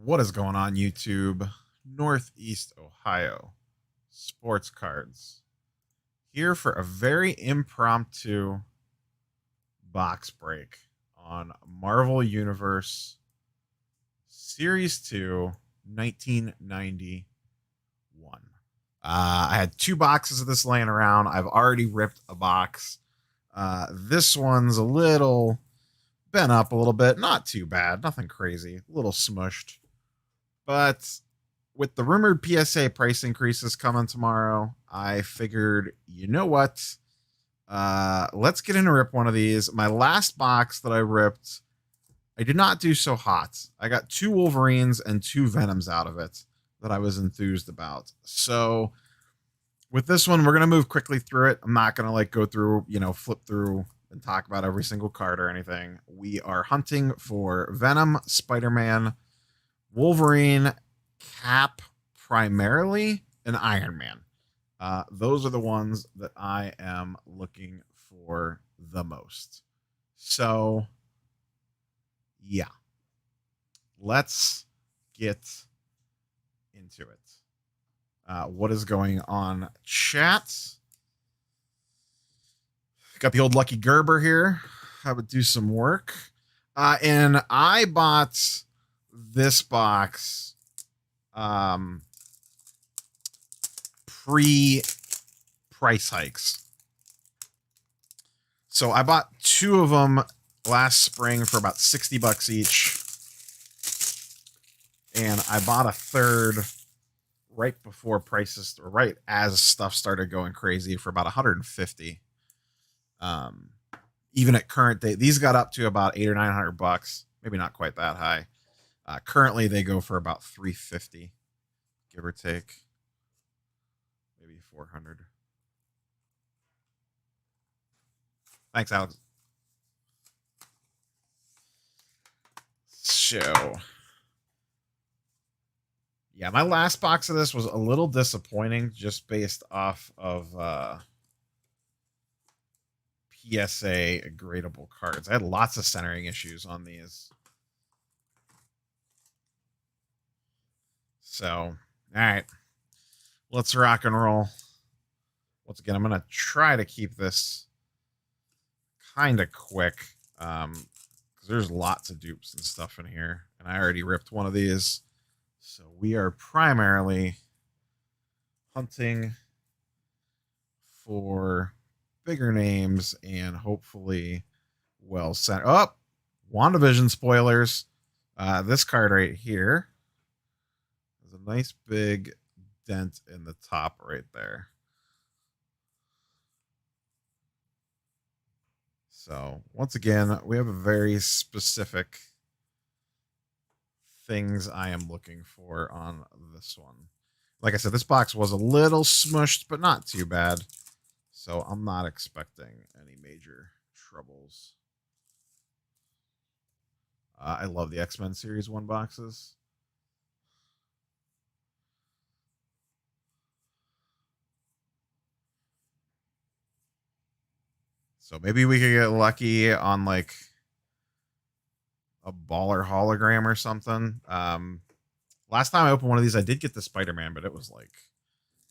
What is going on, YouTube? Northeast Ohio Sports Cards here for a very impromptu box break on Marvel Universe Series 2, 1991. I had two boxes of this laying around. I've already ripped a box. This one's a little bent up a little bit. Not too bad. Nothing crazy. A little smushed. But with the rumored PSA price increases coming tomorrow, I figured, you know what? Let's get in and rip one of these. My last box that I ripped, I did not do so hot. I got two Wolverines and two Venoms out of it that I was enthused about. So with this one, we're going to move quickly through it. I'm not going to go through, flip through and talk about every single card or anything. We are hunting for Venom, Spider-Man, Wolverine, Cap primarily, and Iron Man. Those are the ones that I am looking for the most. So, yeah. Let's get into it. What is going on, chat? Got the old Lucky Gerber here. I would do some work. And I bought this box pre-price hikes. So I bought two of them last spring for about $60 each. And I bought a third right before prices, or right as stuff started going crazy, for about $150. Even at current day, these got up to about $800 or $900, maybe not quite that high. Currently, they go for about $350, give or take, maybe $400. Thanks, Alex. So, yeah, my last box of this was a little disappointing, just based off of PSA gradable cards. I had lots of centering issues on these. So, all right, let's rock and roll. Once again, I'm going to try to keep this kind of quick, because there's lots of dupes and stuff in here, and I already ripped one of these. So we are primarily hunting for bigger names and hopefully well sent. Oh, WandaVision spoilers. This card right here has a nice big dent in the top right there. So once again, we have a very specific things I am looking for on this one. Like I said, this box was a little smushed, but not too bad. So I'm not expecting any major troubles. I love the X-Men Series 1 boxes. So maybe we could get lucky on like a baller hologram or something. Last time I opened one of these, I did get the Spider-Man, but it was like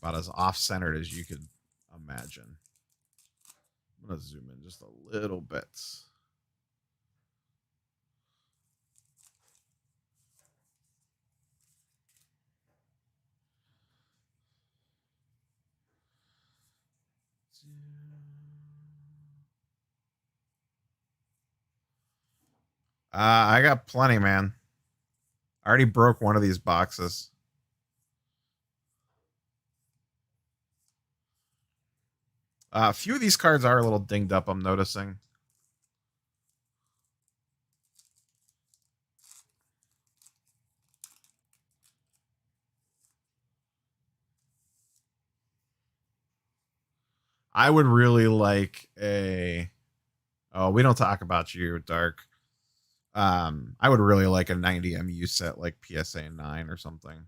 about as off-centered as you could imagine. I'm going to zoom in just a little bit. I got plenty, man. I already broke one of these boxes. A few of these cards are a little dinged up, I'm noticing. I would really like a... Oh, we don't talk about you, Dark. I would really like a 90 MU set like PSA 9 or something.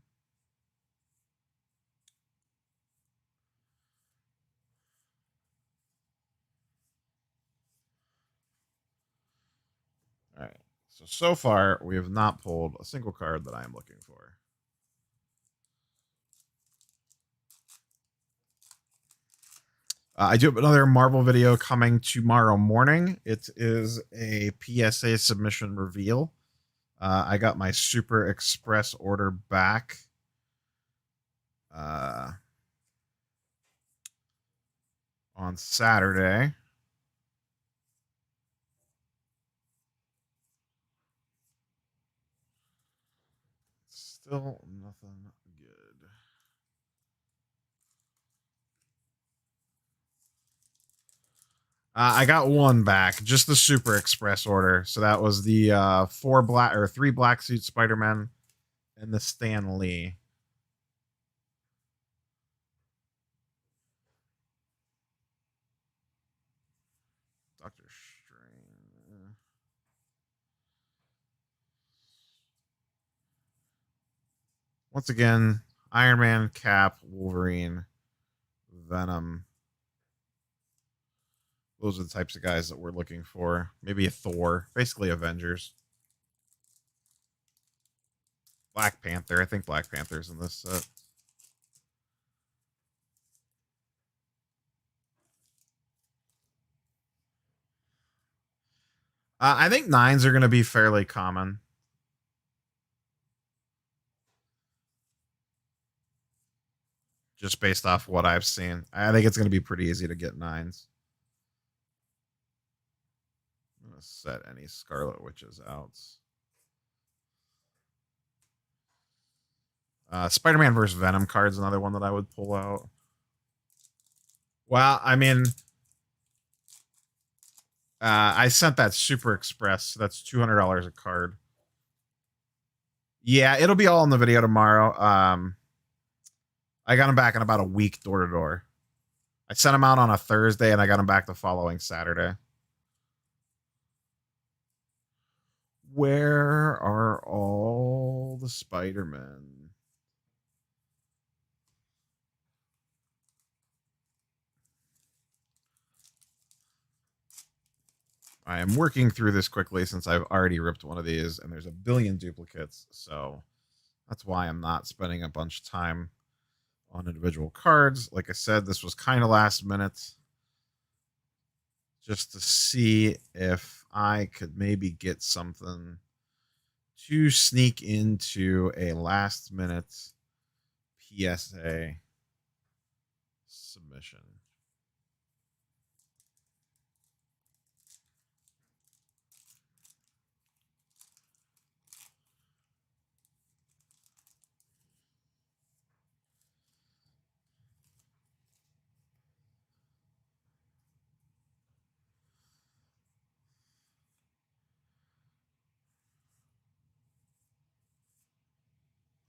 All right. So far, we have not pulled a single card that I am looking for. I do have another Marvel video coming tomorrow morning. It is a PSA submission reveal. I got my Super Express order back. On Saturday. Still nothing good. I got one back, just the Super Express order. So that was the 3 black suit Spider-Man and the Stan Lee. Doctor Strange. Once again, Iron Man, Cap, Wolverine, Venom. Those are the types of guys that we're looking for. Maybe a Thor. Basically Avengers. Black Panther. I think Black Panther's in this set. I think 9s are going to be fairly common. Just based off what I've seen. I think it's going to be pretty easy to get 9s. I'm going to set any Scarlet Witches out. Spider-Man versus Venom card's another one that I would pull out. Well, I mean, I sent that Super Express. So that's $200 a card. Yeah, it'll be all in the video tomorrow. I got them back in about a week door to door. I sent them out on a Thursday, and I got them back the following Saturday. Where are all the Spider-Men? I am working through this quickly since I've already ripped one of these, and there's a billion duplicates, so that's why I'm not spending a bunch of time on individual cards. Like I said, this was kind of last minute, just to see if I could maybe get something to sneak into a last minute PSA submission.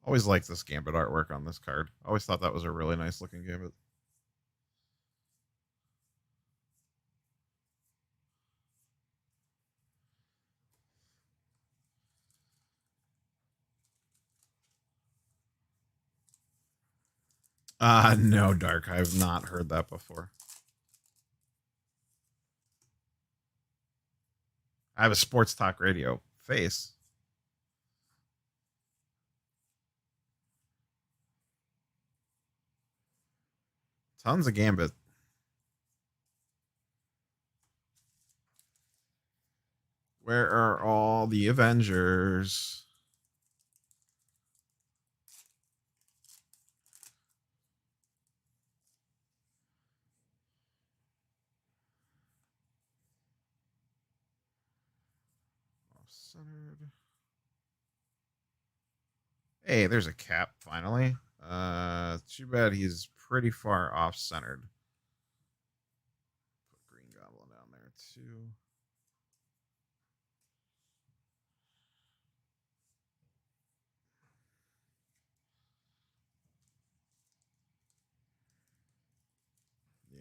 Always liked this Gambit artwork on this card. Always thought that was a really nice looking Gambit. No, Dark. I have not heard that before. I have a sports talk radio face. Tons of Gambit. Where are all the Avengers? Off-centered. Hey, there's a Cap finally. Too bad he's pretty far off-centered. Put Green Goblin down there too.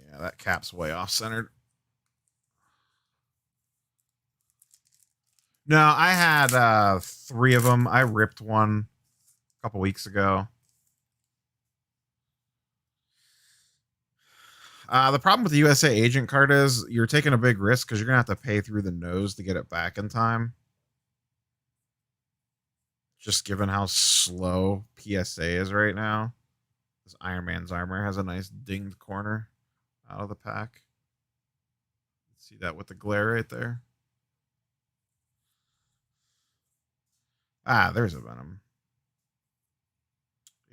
Yeah, that Cap's way off-centered. No, I had 3 of them. I ripped one a couple weeks ago. The problem with the USA Agent card is you're taking a big risk because you're going to have to pay through the nose to get it back in time. Just given how slow PSA is right now. This Iron Man's armor has a nice dinged corner out of the pack. See that with the glare right there? Ah, there's a Venom.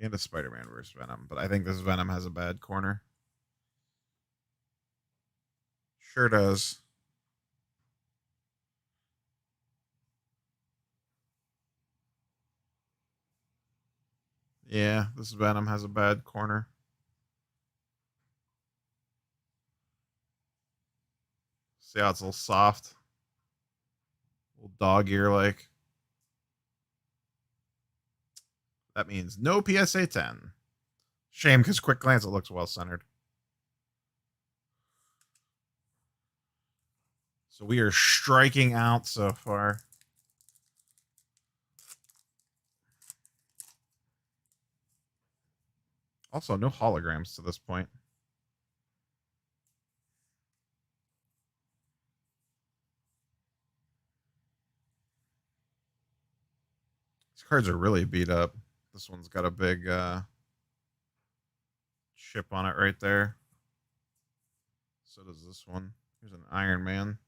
And a Spider-Man versus Venom. But I think this Venom has a bad corner. Sure does. Yeah, this Venom has a bad corner. See how it's a little soft? A little dog ear like. That means no PSA 10. Shame, because quick glance, it looks well centered. So we are striking out so far. Also, no holograms to this point. These cards are really beat up. This one's got a big chip on it right there. So does this one. Here's an Iron Man.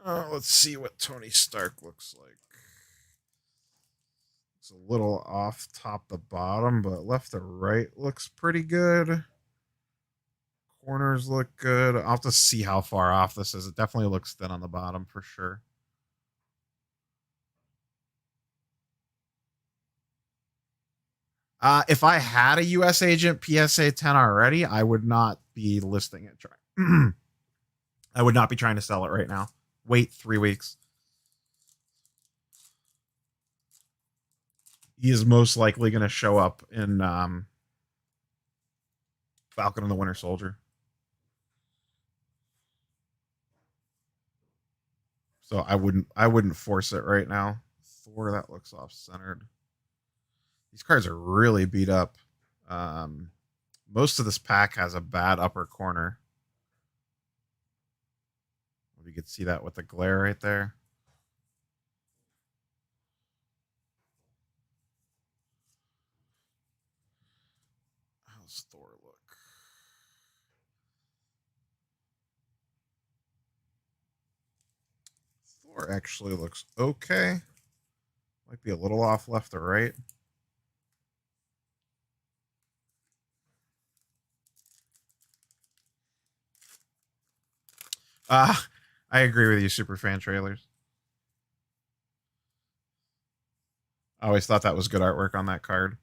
Let's see what Tony Stark looks like. It's a little off top to bottom, but left to right looks pretty good. Corners look good. I'll have to see how far off this is. It definitely looks thin on the bottom for sure. If I had a US agent PSA 10 already, I would not be listing it. I would not be trying to sell it right now. Wait 3 weeks. He is most likely going to show up in Falcon and the Winter Soldier. So I wouldn't force it right now. Thor, that looks off centered. These cards are really beat up. Most of this pack has a bad upper corner. You could see that with the glare right there. How's Thor look? Thor actually looks okay. Might be a little off left or right. I agree with you, Superfan trailers. I always thought that was good artwork on that card.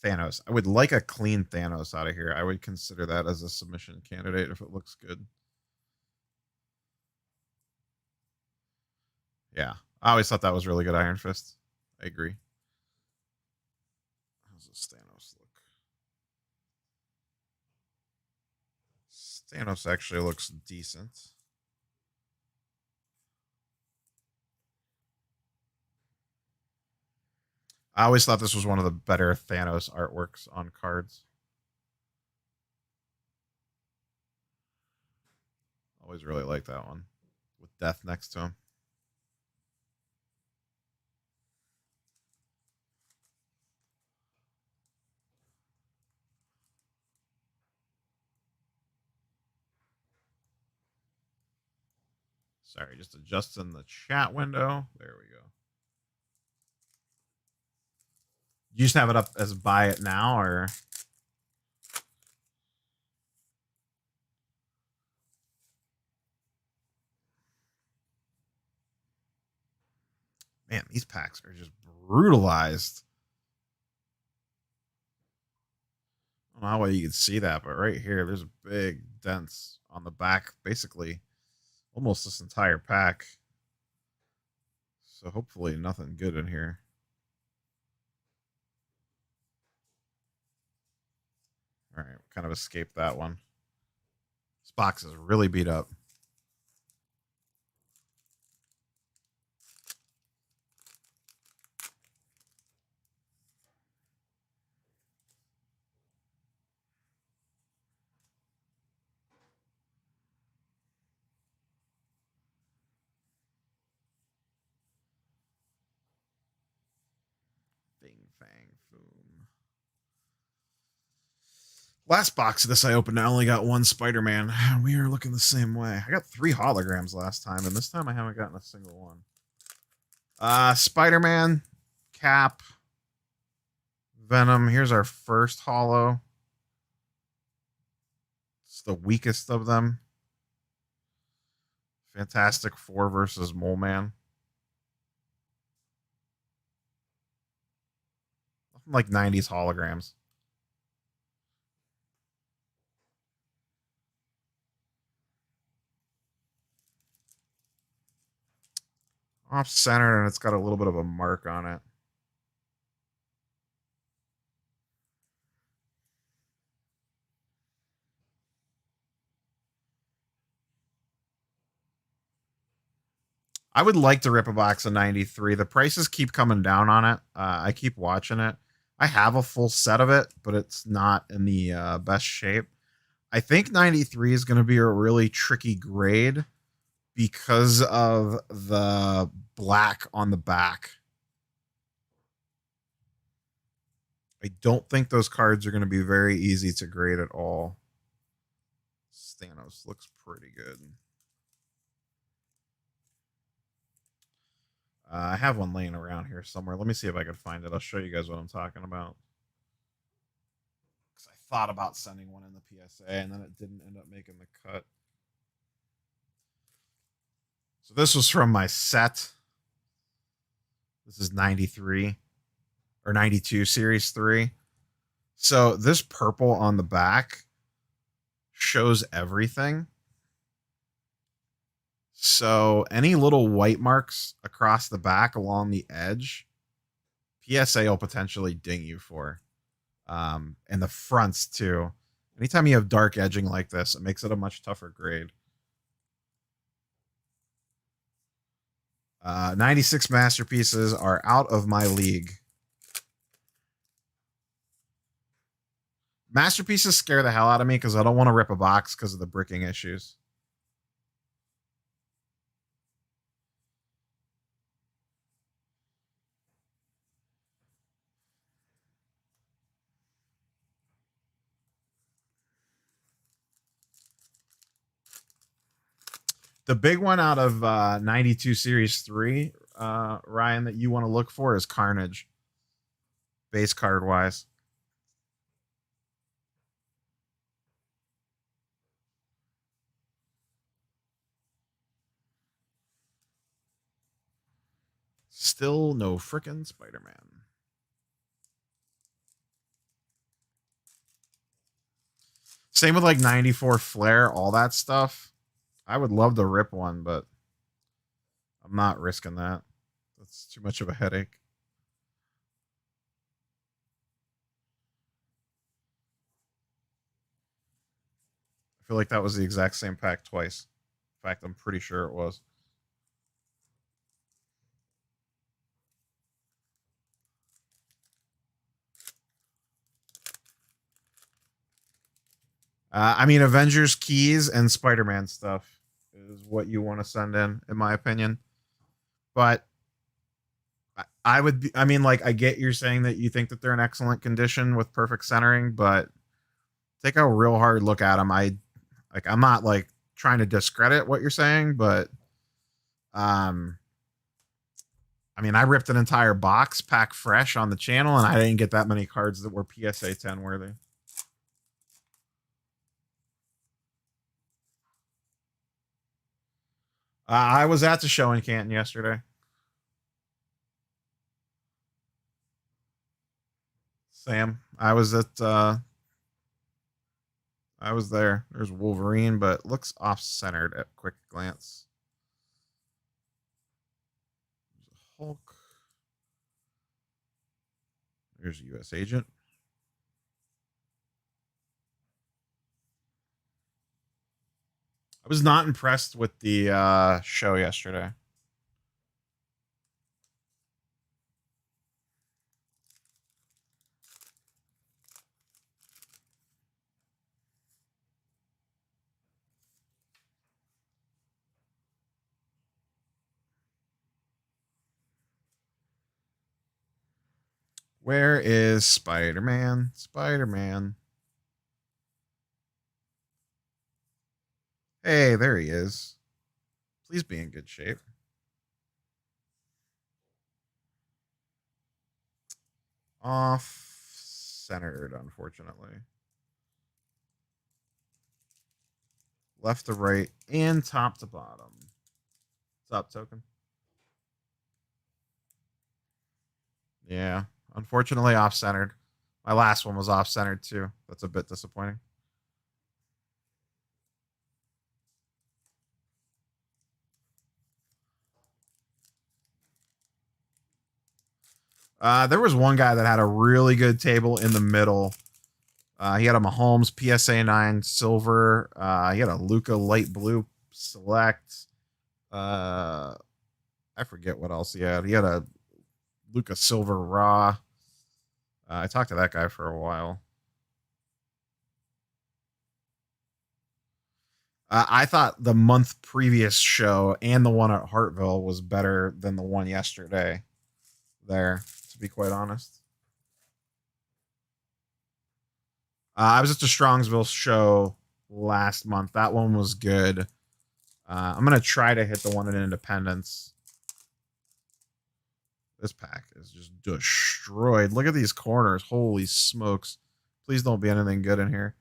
Thanos. I would like a clean Thanos out of here. I would consider that as a submission candidate if it looks good. Yeah. I always thought that was really good Iron Fist. I agree. How's this Thanos look? Thanos actually looks decent. I always thought this was one of the better Thanos artworks on cards. Always really liked that one with Death next to him. Sorry, just adjusting the chat window. There we go. You just have it up as buy it now, or man, these packs are just brutalized. I don't know how well you can see that, but right here, there's big dents on the back, basically almost this entire pack. So hopefully nothing good in here. All right, kind of escaped that one. This box is really beat up. Fang Foom. Last box of this I opened, I only got one Spider-Man. We are looking the same way. I got 3 holograms last time, and this time I haven't gotten a single one. Spider-Man, Cap, Venom. Here's our first holo. It's the weakest of them. Fantastic Four versus Mole Man. Nothing like 90s holograms. Off center, and it's got a little bit of a mark on it. I would like to rip a box of 93. The prices keep coming down on it. I keep watching it. I have a full set of it, but it's not in the best shape. I think 93 is going to be a really tricky grade because of the black on the back. I don't think those cards are going to be very easy to grade at all. Thanos looks pretty good. I have one laying around here somewhere. Let me see if I can find it. I'll show you guys what I'm talking about. Because I thought about sending one in the PSA, and then it didn't end up making the cut. So this was from my set. This is 93 or 92 Series 3. So this purple on the back shows everything. So any little white marks across the back along the edge, PSA will potentially ding you for. And the fronts too. Anytime you have dark edging like this, it makes it a much tougher grade. 96 masterpieces are out of my league. Masterpieces scare the hell out of me because I don't want to rip a box because of the bricking issues. The big one out of 92 Series 3, Ryan, that you want to look for is Carnage. Base card wise. Still no frickin' Spider-Man. Same with like 94 Flare, all that stuff. I would love to rip one, but I'm not risking that. That's too much of a headache. I feel like that was the exact same pack twice. In fact, I'm pretty sure it was. I mean, Avengers keys and Spider-Man stuff is what you want to send in my opinion. But I would be, I mean, like, I get you're saying that you think that they're in excellent condition with perfect centering, but take a real hard look at them. I'm not like trying to discredit what you're saying, but I mean, I ripped an entire box pack fresh on the channel, and I didn't get that many cards that were PSA 10 worthy. I was at the show in Canton yesterday. Sam, I was there. There's Wolverine, but looks off-centered at quick glance. There's a Hulk. There's a U.S. agent. I was not impressed with the show yesterday. Where is Spider-Man? Spider-Man. Hey, there he is. Please be in good shape. Off-centered, unfortunately. Left to right and top to bottom. What's up, token? Yeah, unfortunately off-centered. My last one was off-centered too. That's a bit disappointing. There was one guy that had a really good table in the middle. He had a Mahomes PSA 9 silver. He had a Luca light blue select. I forget what else he had. He had a Luca silver raw. I talked to that guy for a while. I thought the month previous show and the one at Hartville was better than the one yesterday. There, to be quite honest. I was at the Strongsville show last month. That one was good. I'm gonna try to hit the one in Independence. This pack is just destroyed. Look at these corners. Holy smokes. Please don't be anything good in here.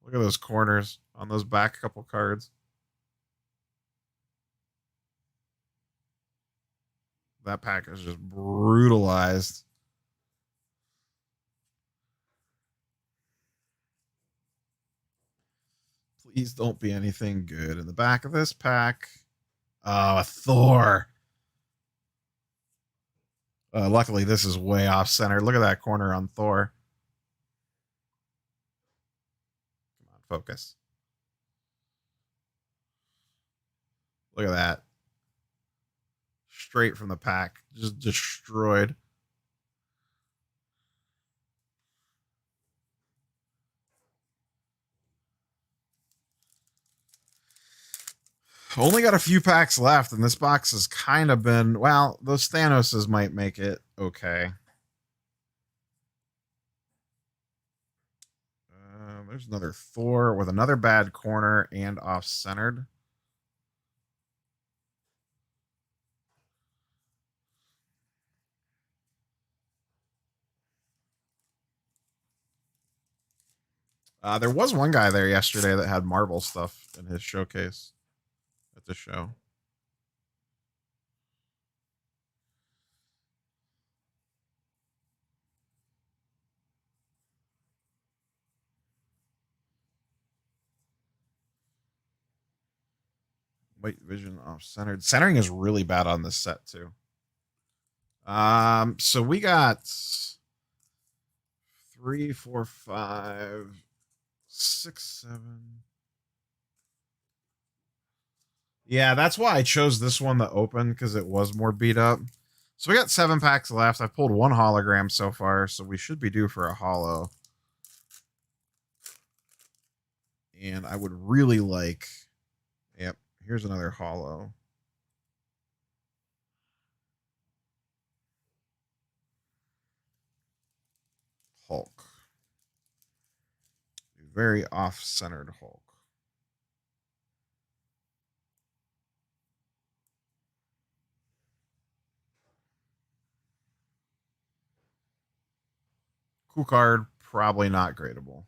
Look at those corners on those back couple cards. That pack is just brutalized. Please don't be anything good in the back of this pack. Oh, a Thor. Luckily, this is way off center. Look at that corner on Thor. Come on, focus. Look at that. Straight from the pack. Just destroyed. Only got a few packs left, and this box has kind of been, well, those Thanoses might make it okay. There's another Thor with another bad corner and off-centered. There was one guy there yesterday that had Marvel stuff in his showcase at the show. White vision off centered. Centering is really bad on this set too. So we got 3, 4, 5, 6, 7. Yeah, that's why I chose this one to open because it was more beat up. So we got 7 packs left. I've pulled 1 hologram so far, so we should be due for a holo. And I would really like. Yep, here's another holo. Hulk. Very off-centered Hulk. Cool card, probably not gradable.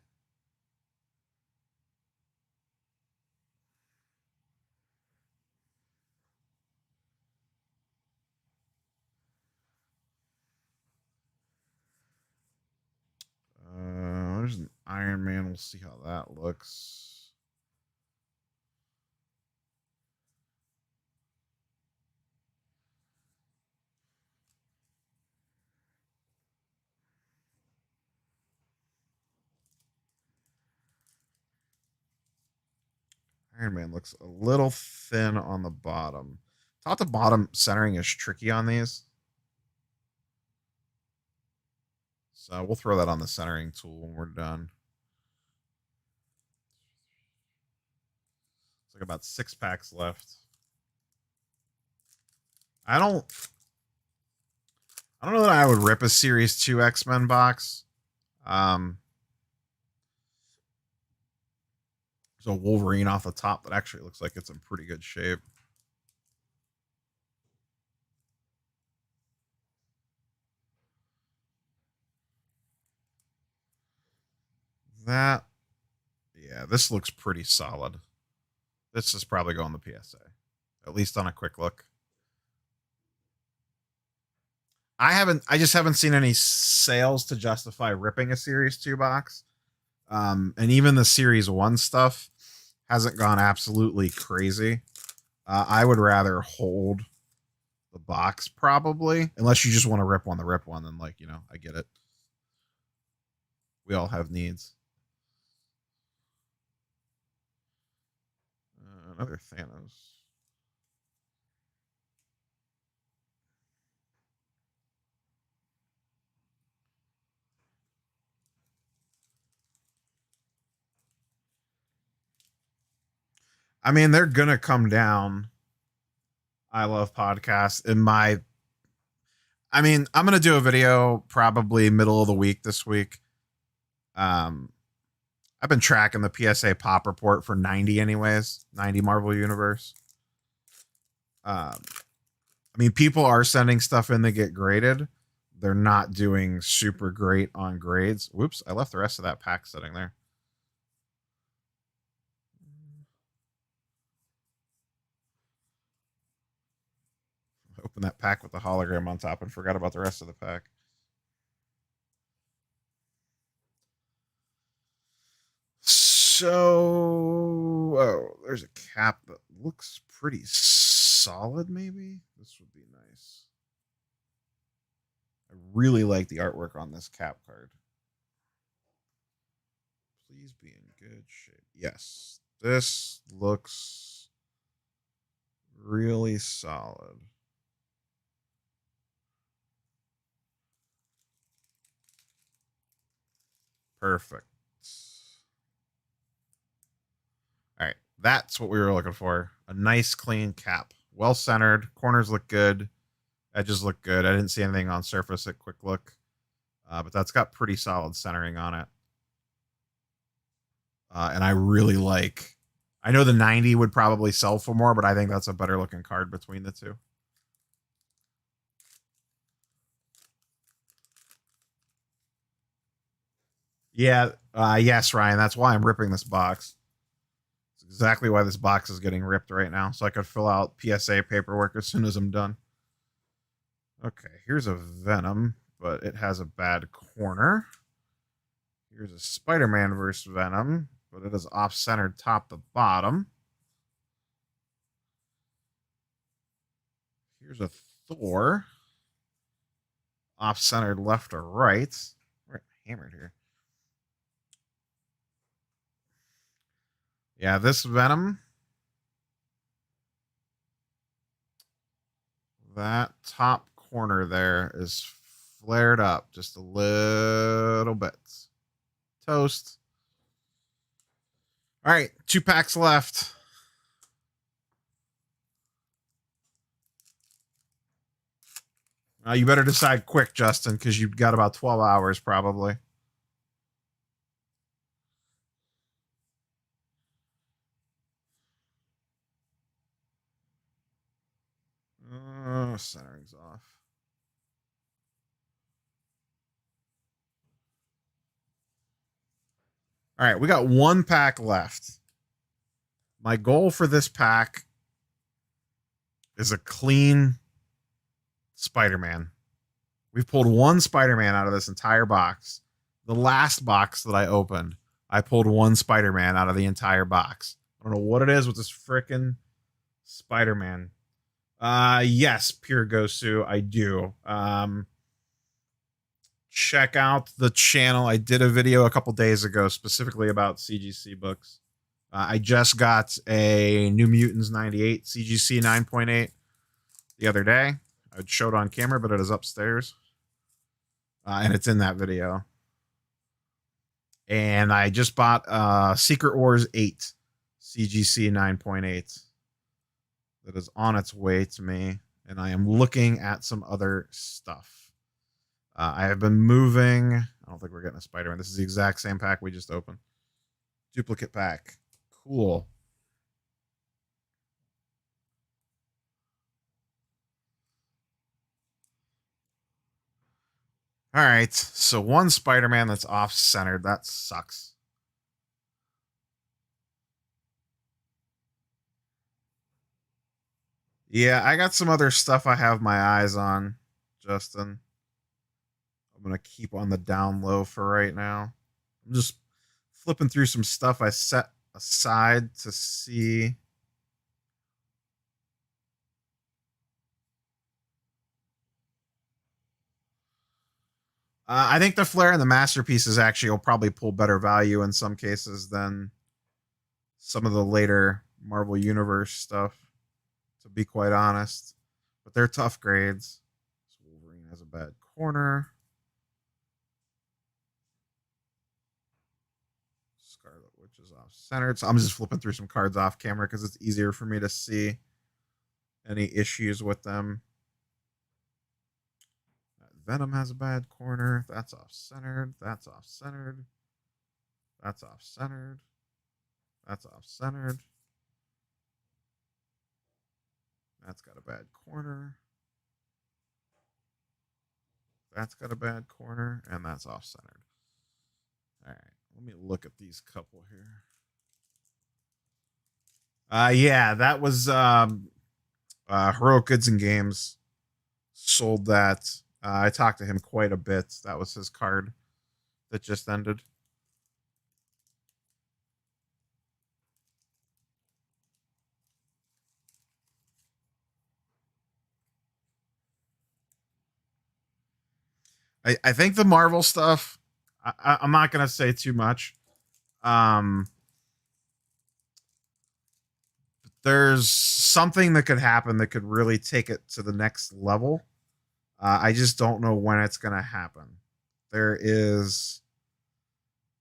There's an Iron Man. We'll see how that looks. Iron Man looks a little thin on the bottom. Top to bottom centering is tricky on these. So we'll throw that on the centering tool when we're done. It's like about 6 packs left. I I don't know that I would rip a Series 2 X-Men box. There's a Wolverine off the top that actually looks like it's in pretty good shape. That, yeah, this looks pretty solid. This is probably going to PSA, at least on a quick look. I just haven't seen any sales to justify ripping a Series 2 box. And even the Series 1 stuff hasn't gone absolutely crazy. I would rather hold the box probably, unless you just want to rip one, then like, you know, I get it. We all have needs. Another Thanos. I mean, they're gonna come down. I love podcasts. I'm gonna do a video probably middle of the week this week. I've been tracking the PSA pop report for 90 anyways, 90 Marvel Universe. I mean, people are sending stuff in that get graded. They're not doing super great on grades. Whoops, I left the rest of that pack sitting there. Open that pack with the hologram on top and forgot about the rest of the pack. So, oh, there's a cap that looks pretty solid, maybe? This would be nice. I really like the artwork on this cap card. Please be in good shape. Yes, this looks really solid. Perfect. All right, that's what we were looking for. A nice clean cap. Well centered. Corners look good. Edges look good. I didn't see anything on surface at quick look. But that's got pretty solid centering on it. And I really like... I know the 90 would probably sell for more, but I think that's a better looking card between the two. Yeah, yes, Ryan. That's why I'm ripping this box. It's exactly why this box is getting ripped right now, so I could fill out PSA paperwork as soon as I'm done. Okay, here's a Venom, but it has a bad corner. Here's a Spider-Man versus Venom, but it is off-centered top to bottom. Here's a Thor, off-centered left to right. We're hammered here. Yeah, this Venom, that top corner there is flared up just a little bit. Toast. All right, 2 packs left. You better decide quick, Justin, because you've got about 12 hours probably. Centering's off. All right, we got 1 pack left. My goal for this pack is a clean Spider-Man. We've pulled 1 Spider-Man out of this entire box. The last box that I opened, I pulled 1 Spider-Man out of the entire box. I don't know what it is with this frickin' Spider-Man. Yes, Pure Gosu, I do. Check out the channel. I did a video a couple days ago specifically about CGC books. I just got a New Mutants 98 CGC 9.8 the other day. I showed it on camera, but it is upstairs. And it's in that video. And I just bought Secret Wars 8 CGC 9.8 that is on its way to me. And I am looking at some other stuff. I have been moving. I don't think we're getting a Spider-Man. This is the exact same pack we just opened. Duplicate pack. Cool. All right. So one Spider-Man that's off-centered. That sucks. Yeah, I got some other stuff I have my eyes on, Justin. I'm going to keep on the down low for right now. I'm just flipping through some stuff I set aside to see. I think the Flare and the Masterpieces actually will probably pull better value in some cases than some of the later Marvel Universe stuff, to be quite honest. But they're tough grades. So Wolverine has a bad corner. Scarlet Witch is off centered. So I'm just flipping through some cards off camera because it's easier for me to see any issues with them. Venom has a bad corner. That's off centered. That's off centered. That's off centered. That's off centered. That's got a bad corner. That's got a bad corner. And that's off centered. All right. Let me look at these couple here. Yeah, that was Heroic Goods and Games sold that. I talked to him quite a bit. That was his card that just ended. I think the Marvel stuff, I'm not going to say too much. There's something that could happen that could really take it to the next level. I just don't know when it's going to happen. There is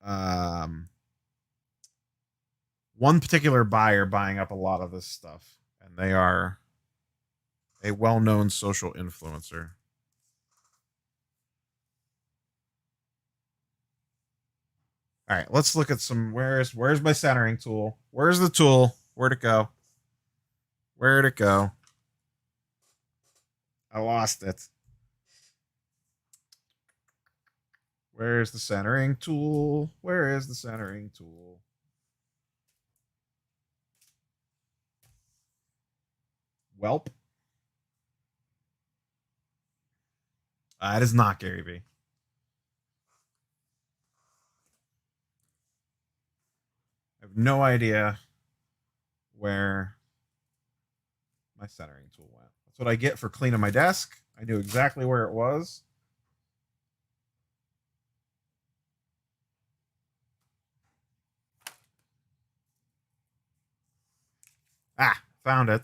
one particular buyer buying up a lot of this stuff, and they are a well-known social influencer. All right, let's look at some. Where's my centering tool? Where's the tool? Where'd it go? Where'd it go? I lost it. Where's the centering tool? Where is the centering tool? Welp. It is not Gary V. I have no idea where my centering tool went. That's what I get for cleaning my desk. I knew exactly where it was. Ah, found it.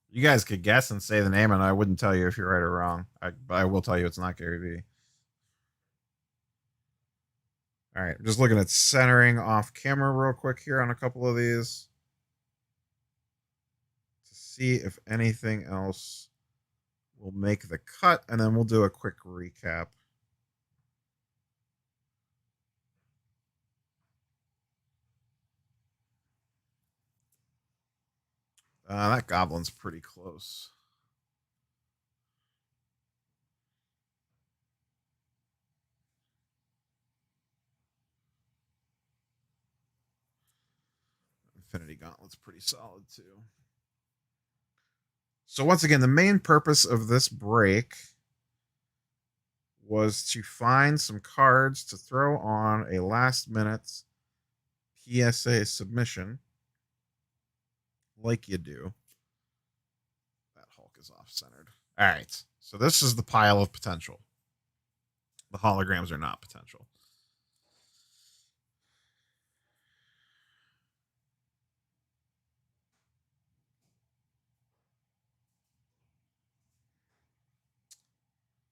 You guys could guess and say the name, and I wouldn't tell you if you're right or wrong. But I will tell you it's not Gary V. All right, I'm just looking at centering off camera real quick here on a couple of these to see if anything else will make the cut, and then we'll do a quick recap. That goblin's pretty close. Infinity Gauntlet's pretty solid too. So once again, the main purpose of this break was to find some cards to throw on a last minute PSA submission, like you do. That Hulk is off centered. All right. So this is the pile of potential. The holograms are not potential.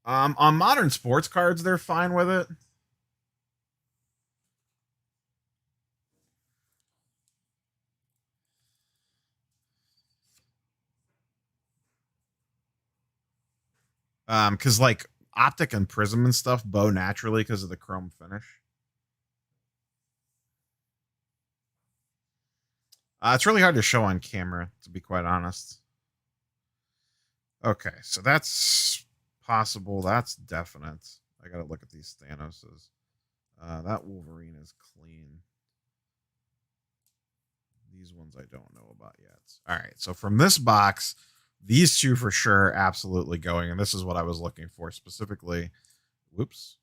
On modern sports cards, they're fine with it. Because like optic and prism and stuff bow naturally because of the chrome finish. It's really hard to show on camera, to be quite honest. Okay, so that's possible. That's definite. I gotta look at these Thanoses. That Wolverine is clean. These ones I don't know about yet. All right, so from this box, these two for sure absolutely going, and this is what I was looking for specifically. Whoops.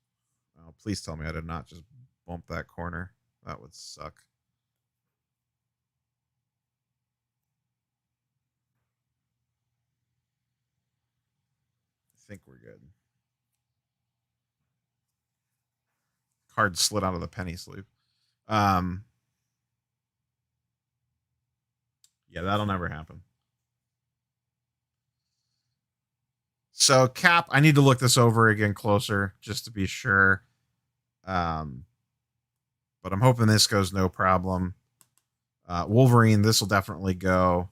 Oh, please tell me I did not just bump that corner. That would suck. I think we're good. Card slid out of the penny sleeve. Yeah, that'll never happen. So Cap, I need to look this over again closer just to be sure. But I'm hoping this goes no problem. Wolverine, this will definitely go.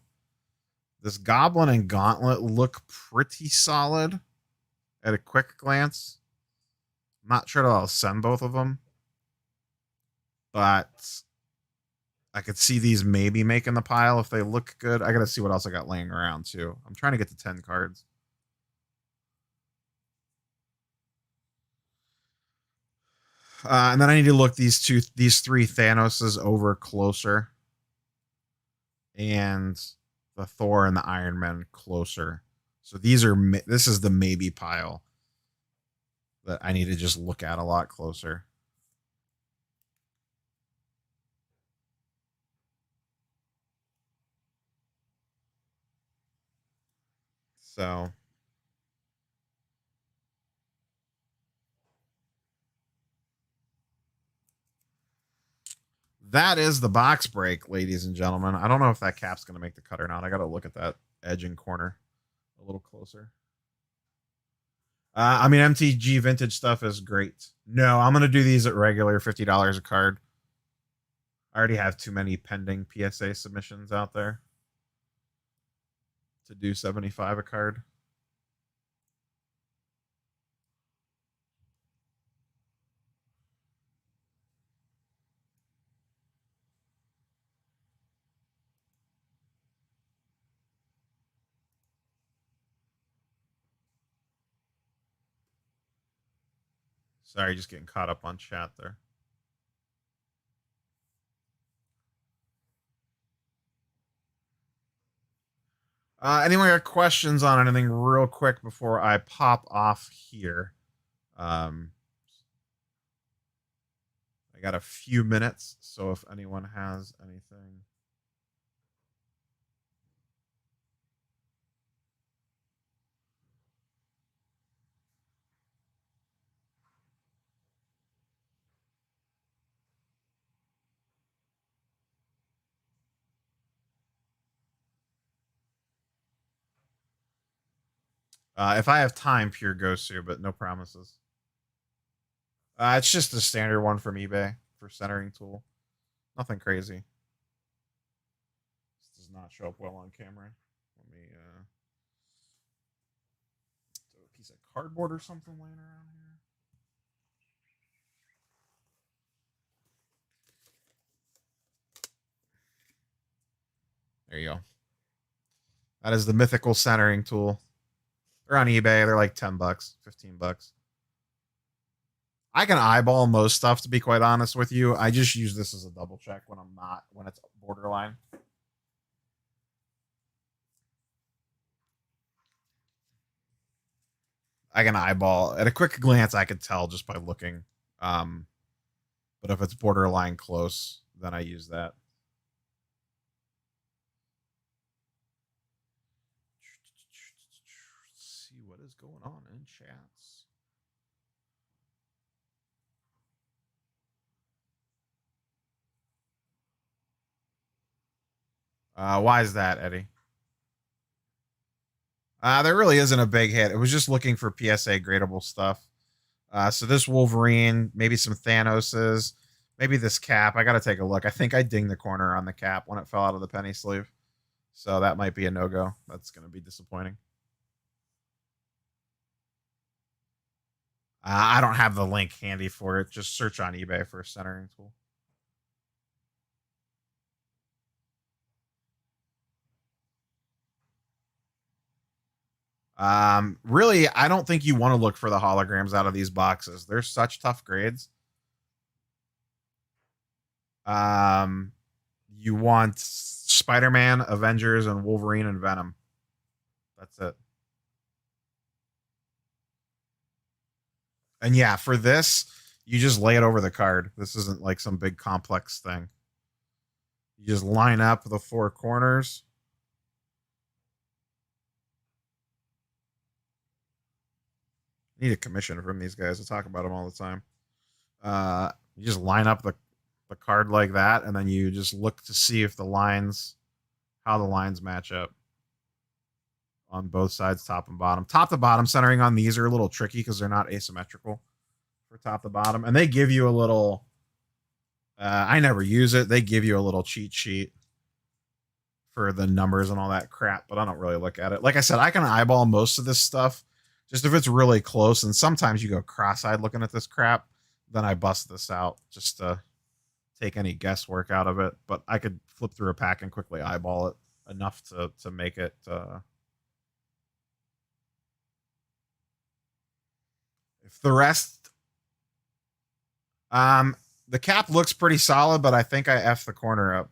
This Goblin and Gauntlet look pretty solid at a quick glance. I'm not sure that I'll send both of them, but I could see these maybe making the pile if they look good. I got to see what else I got laying around too. I'm trying to get to 10 cards. And then I need to look these three Thanoses over closer, and the Thor and the Iron Man closer. So this is the maybe pile that I need to just look at a lot closer. So that is the box break, ladies and gentlemen. I don't know if that cap's going to make the cut or not. I got to look at that edge and corner a little closer. I mean, MTG vintage stuff is great. No, I'm going to do these at regular $50 a card. I already have too many pending PSA submissions out there to do 75 a card. Sorry, just getting caught up on chat there. Anyone got questions on anything real quick before I pop off here? I got a few minutes, so if anyone has anything. If I have time, pure Gosu, but no promises. It's just a standard one from eBay for centering tool. Nothing crazy. This does not show up well on camera. Let me do a piece of cardboard or something laying around here. There you go. That is the mythical centering tool. They're on eBay. They're like $10, $15. I can eyeball most stuff, to be quite honest with you. I just use this as a double check when it's borderline. I can eyeball at a quick glance. I could tell just by looking. But if it's borderline close, then I use that. Let's see what is going on in chats. Why is that, Eddie? There really isn't a big hit. It was just looking for PSA gradable stuff. So this Wolverine, maybe some Thanoses, maybe this cap. I got to take a look. I think I dinged the corner on the cap when it fell out of the penny sleeve. So that might be a no-go. That's going to be disappointing. I don't have the link handy for it. Just search on eBay for a centering tool. Really, I don't think you want to look for the holograms out of these boxes. They're such tough grades. You want Spider-Man, Avengers, and Wolverine and Venom. That's it. And yeah, for this, you just lay it over the card. This isn't like some big complex thing. You just line up the four corners. I need a commission from these guys. I talk about them all the time. You just line up the card like that, and then you just look to see if how the lines match up on both sides, top and bottom. Top to bottom centering on these are a little tricky because they're not asymmetrical for top to bottom, and they give you a little. I never use it. They give you a little cheat sheet for the numbers and all that crap, but I don't really look at it. Like I said, I can eyeball most of this stuff just if it's really close, and sometimes you go cross-eyed looking at this crap, then I bust this out just to take any guesswork out of it. But I could flip through a pack and quickly eyeball it enough to make it if the rest the cap looks pretty solid, but I think I F the corner up.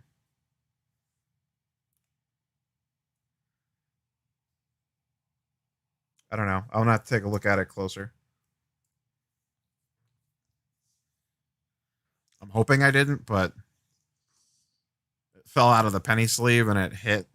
I don't know. I'll have to take a look at it closer. I'm hoping I didn't, but it fell out of the penny sleeve and it hit.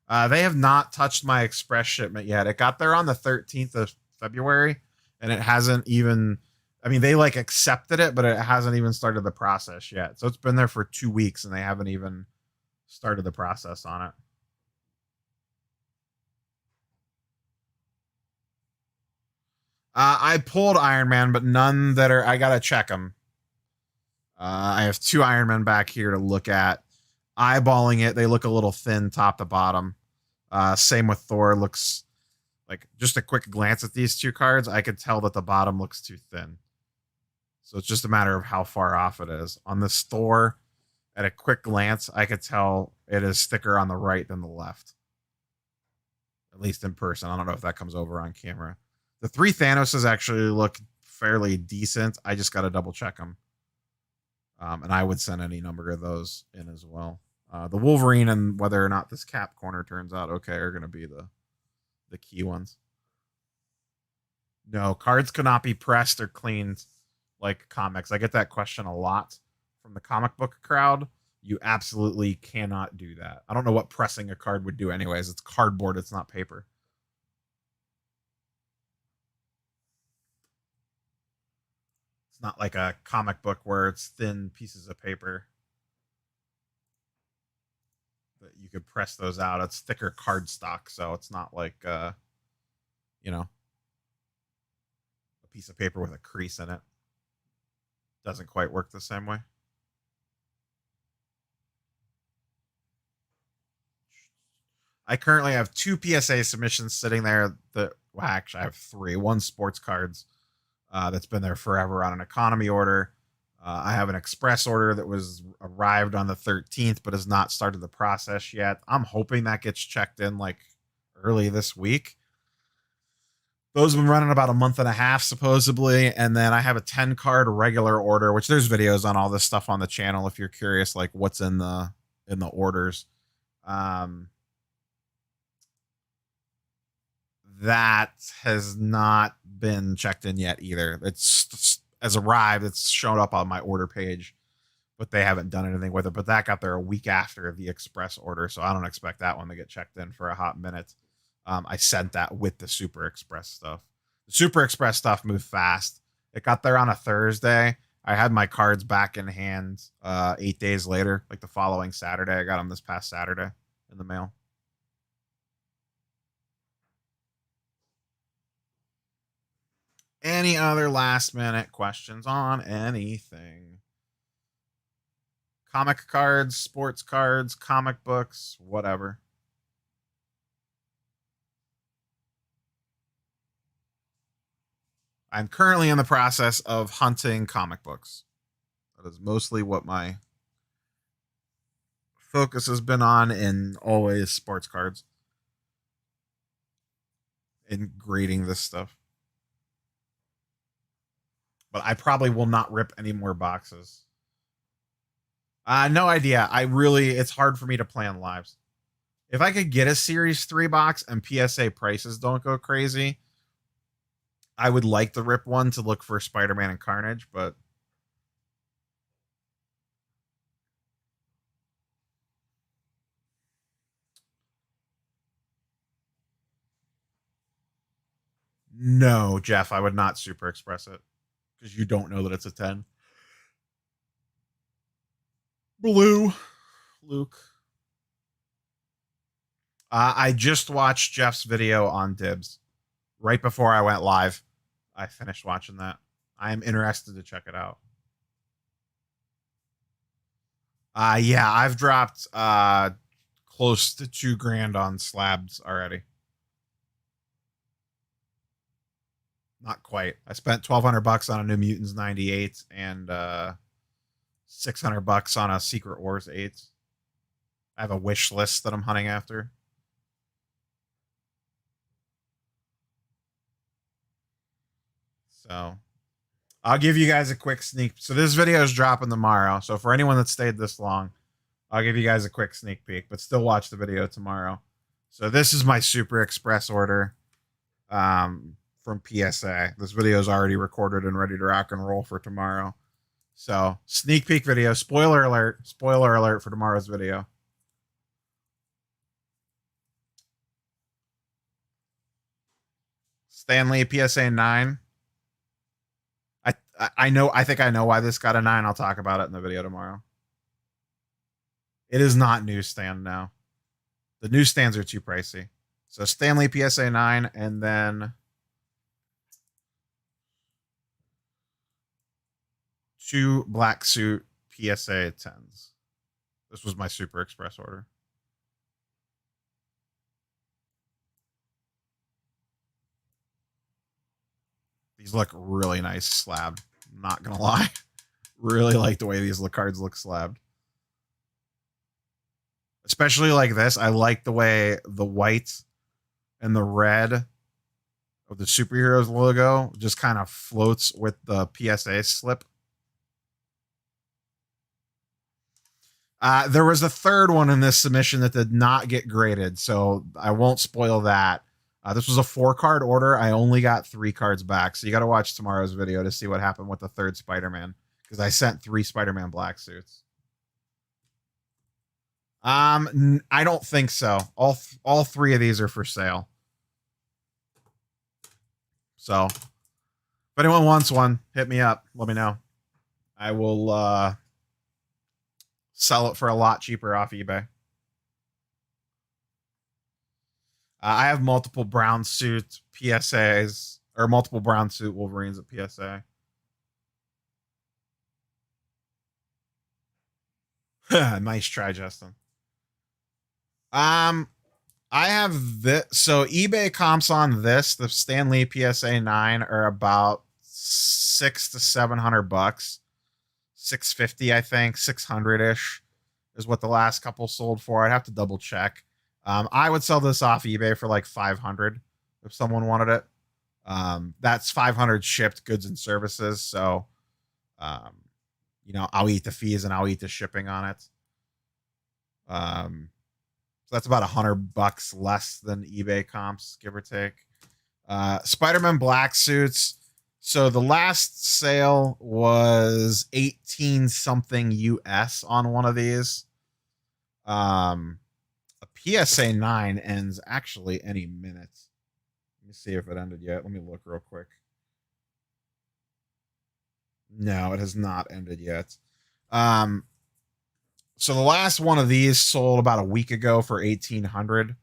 They have not touched my express shipment yet. It got there on the 13th of February, and it hasn't even. I mean, they like accepted it, but it hasn't even started the process yet. So it's been there for 2 weeks, and they haven't even started the process on it. I pulled Iron Man, but none that are. I gotta check them. I have 2 Iron Men back here to look at. Eyeballing it, they look a little thin top to bottom. Same with Thor. Looks like just a quick glance at these 2 cards, I could tell that the bottom looks too thin. So it's just a matter of how far off it is. On this Thor, at a quick glance, I could tell it is thicker on the right than the left. At least in person. I don't know if that comes over on camera. The 3 Thanoses actually look fairly decent. I just got to double check them. And I would send any number of those in as well. The Wolverine and whether or not this cap corner turns out okay are going to be the key ones. No, cards could not be pressed or cleaned like comics. I get that question a lot from the comic book crowd. You absolutely cannot do that. I don't know what pressing a card would do anyways. It's cardboard, it's not paper. It's not like a comic book where it's thin pieces of paper that you could press those out. It's thicker cardstock, so it's not like you know, a piece of paper with a crease in it. Doesn't quite work the same way. I currently have 2 PSA submissions sitting there. Well, actually, I have 3. One sports cards that's been there forever on an economy order. I have an express order that was arrived on the 13th, but has not started the process yet. I'm hoping that gets checked in like early this week. Those have been running about a month and a half, supposedly. And then I have a 10 card regular order, which there's videos on all this stuff on the channel if you're curious, like what's in the orders. That has not been checked in yet either. It's has arrived. It's shown up on my order page, but they haven't done anything with it. But that got there a week after the express order, so I don't expect that one to get checked in for a hot minute. I sent that with the Super Express stuff. The Super Express stuff moved fast. It got there on a Thursday. I had my cards back in hand 8 days later, like the following Saturday. I got them this past Saturday in the mail. Any other last minute questions on anything? Comic cards, sports cards, comic books, whatever. I'm currently in the process of hunting comic books. That is mostly what my focus has been on, and always sports cards and grading this stuff. But I probably will not rip any more boxes. No idea. It's hard for me to plan lives. If I could get a Series 3 box and PSA prices don't go crazy, I would like the rip one to look for Spider-Man and Carnage, but no, Jeff, I would not Super Express it because you don't know that it's a 10. Blue, Luke. I just watched Jeff's video on Dibs right before I went live. I finished watching that. I am interested to check it out. Yeah, I've dropped close to $2,000 on slabs already. Not quite. I spent $1,200 on a New Mutants 98 and $600 on a Secret Wars 8. I have a wish list that I'm hunting after. So I'll give you guys a quick sneak. So this video is dropping tomorrow. So for anyone that stayed this long, I'll give you guys a quick sneak peek, but still watch the video tomorrow. So this is my Super Express order from PSA. This video is already recorded and ready to rock and roll for tomorrow. So sneak peek video, spoiler alert for tomorrow's video. Stan Lee PSA 9. I think I know why this got a 9. I'll talk about it in the video tomorrow. It is not newsstand now. The newsstands are too pricey. So Stan Lee PSA 9 and then 2 black suit PSA 10s. This was my Super Express order. These look really nice slabbed. I'm not gonna lie. Really like the way these cards look slabbed. Especially like this. I like the way the white and the red of the superheroes logo just kind of floats with the PSA slip. There was a third one in this submission that did not get graded, so I won't spoil that. This was a 4-card order. I only got 3 cards back, so you got to watch tomorrow's video to see what happened with the third Spider-Man, because I sent 3 Spider-Man black suits. I don't think so. All 3 of these are for sale. So, if anyone wants one, hit me up. Let me know. I will sell it for a lot cheaper off eBay. I have multiple brown suit PSAs, or multiple brown suit Wolverines at PSA. Nice try, Justin. I have this. So eBay comps on this, the Stan Lee PSA 9, are about $600 to $700. 650, I think, 600-ish is what the last couple sold for. I'd have to double check. I would sell this off eBay for like 500 if someone wanted it. That's 500 shipped goods and services. So, you know, I'll eat the fees and I'll eat the shipping on it. So that's about $100 less than eBay comps, give or take. Spider-Man black suits. So the last sale was 18 something US on one of these. A PSA 9 ends actually any minute. Let me see if it ended yet. Let me look real quick. No, it has not ended yet. So the last one of these sold about a week ago for 1,800.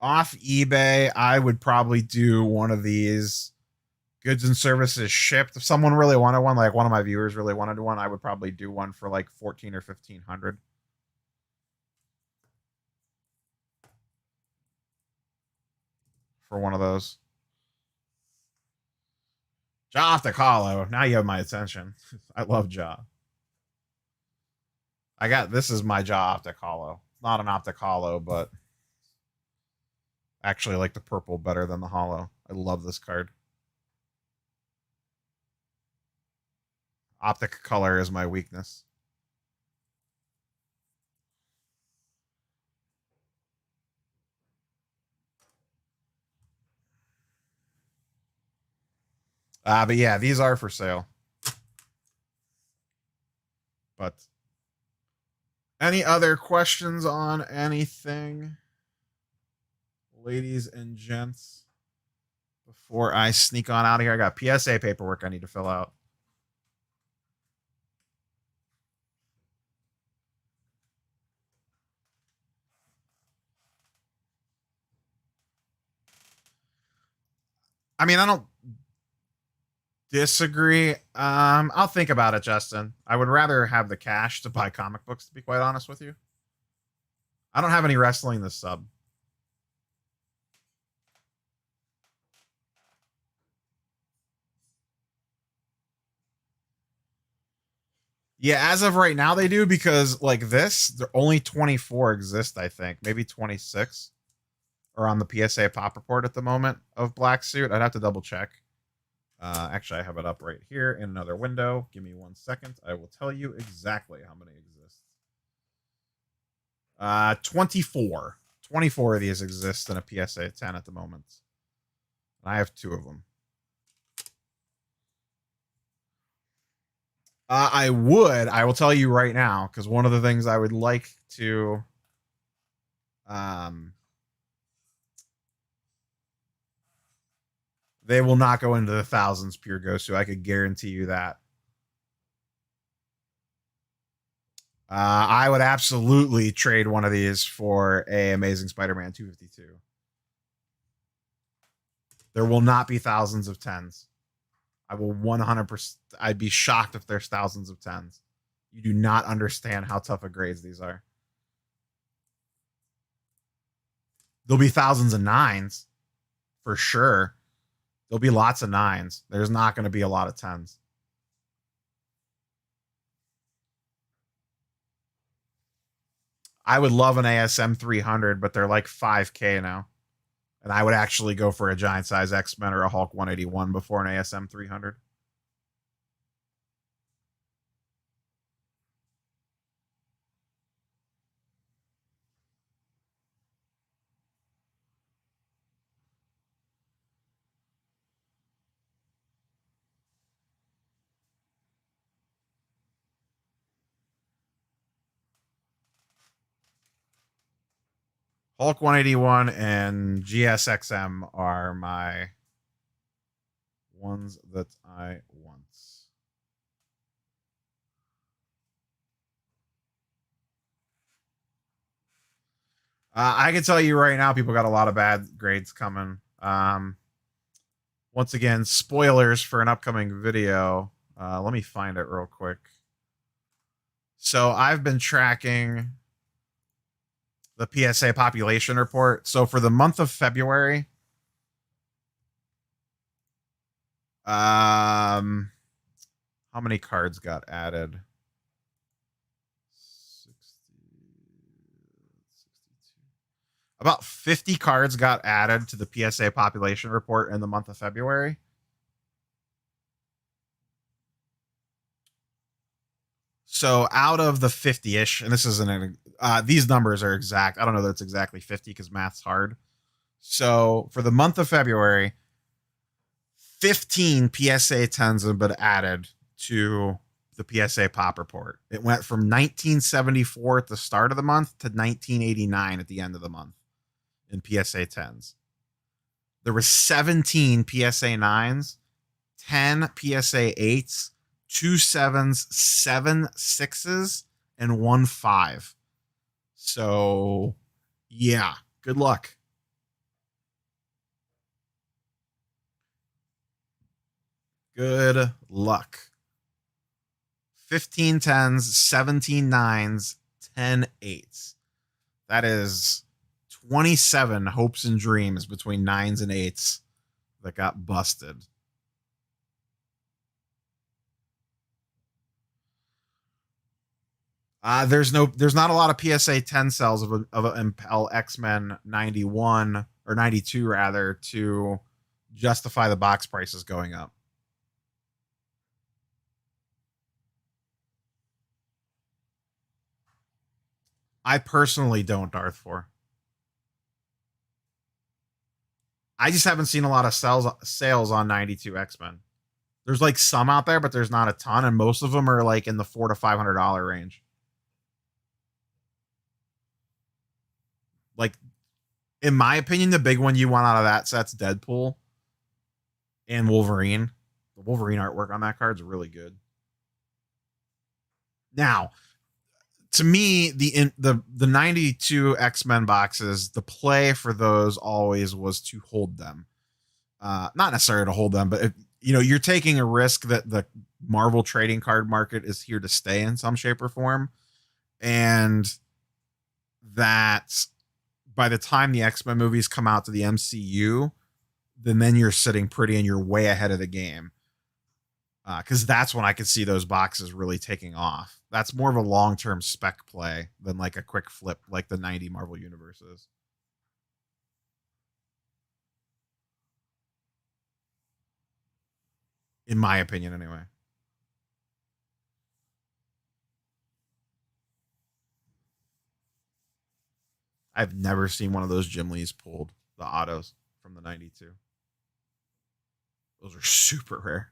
Off eBay, I would probably do one of these goods and services shipped. If someone really wanted one, like one of my viewers really wanted one, I would probably do one for like 1,400 or 1,500. for one of those. Jaw Optic Hollow. Now you have my attention. I love Jaw. This is my Jaw Optic Hollow. Not an Optic Hollow, but actually I like the purple better than the Hollow. I love this card. Optic color is my weakness. But yeah, these are for sale. But any other questions on anything, ladies and gents, before I sneak on out of here? I got PSA paperwork I need to fill out. I mean, I don't disagree. I'll think about it, Justin. I would rather have the cash to buy comic books, to be quite honest with you. I don't have any wrestling this sub. Yeah, as of right now they do, because like this, there only 24 exist, I think. Maybe 26 are on the PSA pop report at the moment of Black Suit. I'd have to double check. Actually, I have it up right here in another window. Give me 1 second. I will tell you exactly how many exist. 24. 24 of these exist in a PSA 10 at the moment. I have 2 of them. I will tell you right now, because one of the things I would like to they will not go into the thousands pure Gosu. I could guarantee you that. I would absolutely trade one of these for a Amazing Spider-Man 252. There will not be thousands of 10s. I will 100%. I'd be shocked if there's thousands of 10s. You do not understand how tough of grades these are. There'll be thousands of 9s for sure. There'll be lots of 9s. There's not going to be a lot of 10s. I would love an ASM 300, but they're like 5K now. And I would actually go for a giant size X-Men or a Hulk 181 before an ASM 300. Hulk 181 and GSXM are my ones that I want. I can tell you right now, people got a lot of bad grades coming. Once again, spoilers for an upcoming video. Let me find it real quick. So I've been tracking the PSA population report. So for the month of February, how many cards got added? 60, 62. About 50 cards got added to the PSA population report in the month of February. So out of the 50-ish, and this isn't these numbers are exact. I don't know that it's exactly 50 because math's hard. So for the month of February, 15 PSA 10s have been added to the PSA pop report. It went from 1974 at the start of the month to 1989 at the end of the month in PSA 10s. There were 17 PSA 9s, 10 PSA 8s, 2 7s, 7 6s, and 1 5. So, yeah, good luck. Good luck. 15 10s, 17 9s, 10 8s. That is 27 hopes and dreams between 9s and 8s that got busted. There's not a lot of PSA 10 sales of Impel X-Men 91 or 92 rather to justify the box prices going up. I personally don't, Darth 4. I just haven't seen a lot of sales on 92 X-Men. There's like some out there, but there's not a ton, and most of them are like in the $400 to $500 range. Like, in my opinion, the big one you want out of that set's Deadpool and Wolverine. The Wolverine artwork on that card is really good. Now, to me, the 92 X-Men boxes, the play for those always was to hold them. Not necessarily to hold them, but you're taking a risk that the Marvel trading card market is here to stay in some shape or form, and that by the time the X-Men movies come out to the MCU, then you're sitting pretty and you're way ahead of the game. Because that's when I could see those boxes really taking off. That's more of a long-term spec play than like a quick flip like the 90 Marvel universes. In my opinion, anyway. I've never seen one of those Jim Lees pulled, the autos from the 92. Those are super rare.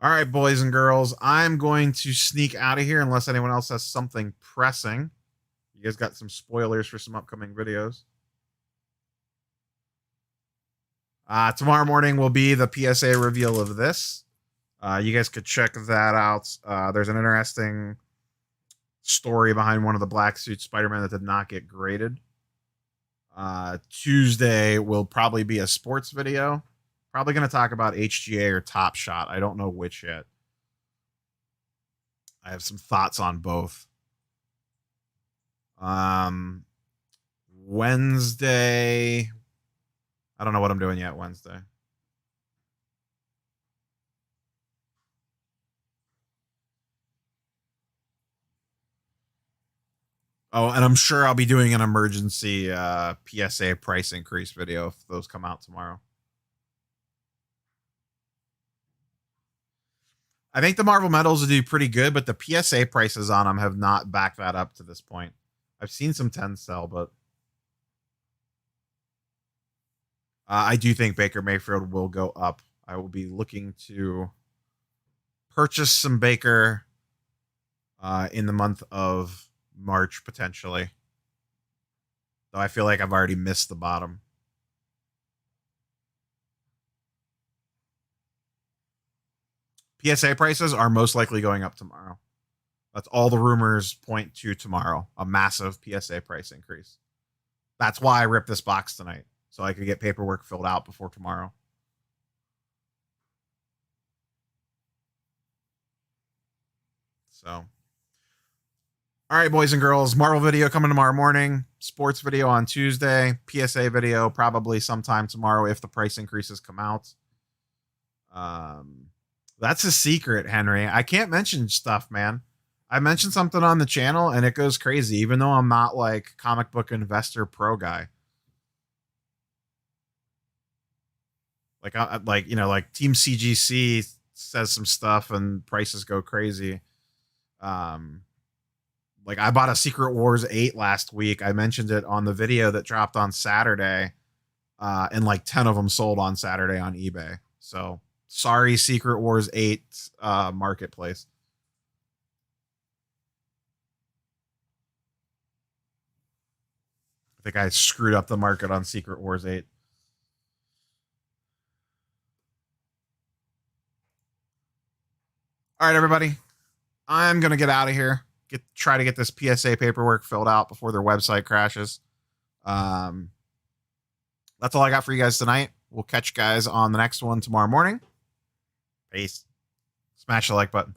All right, boys and girls, I'm going to sneak out of here unless anyone else has something pressing. You guys got some spoilers for some upcoming videos. Tomorrow morning will be the PSA reveal of this. You guys could check that out. There's an interesting story behind one of the black suit Spider-Man that did not get graded. Tuesday will probably be a sports video. Probably going to talk about HGA or Top Shot. I don't know which yet. I have some thoughts on both. Wednesday. I don't know what I'm doing yet Wednesday. Oh, and I'm sure I'll be doing an emergency PSA price increase video if those come out tomorrow. I think the Marvel medals will do pretty good, but the PSA prices on them have not backed that up to this point. I've seen some 10 sell, but I do think Baker Mayfield will go up. I will be looking to purchase some Baker in the month of March, potentially. Though I feel like I've already missed the bottom. PSA prices are most likely going up tomorrow. That's all the rumors point to tomorrow. A massive PSA price increase. That's why I ripped this box tonight, so I could get paperwork filled out before tomorrow. So, all right, boys and girls, Marvel video coming tomorrow morning, sports video on Tuesday, PSA video probably sometime tomorrow if the price increases come out. That's a secret, Henry. I can't mention stuff, man. I mentioned something on the channel and it goes crazy, even though I'm not like comic book investor pro guy. Like, like Team CGC says some stuff and prices go crazy. Like I bought a Secret Wars 8 last week. I mentioned it on the video that dropped on Saturday. And like 10 of them sold on Saturday on eBay. So sorry, Secret Wars 8 marketplace. I think I screwed up the market on Secret Wars 8. All right, everybody. I'm going to get out of here. Try to get this PSA paperwork filled out before their website crashes. That's all I got for you guys tonight. We'll catch you guys on the next one tomorrow morning. Peace. Smash the like button.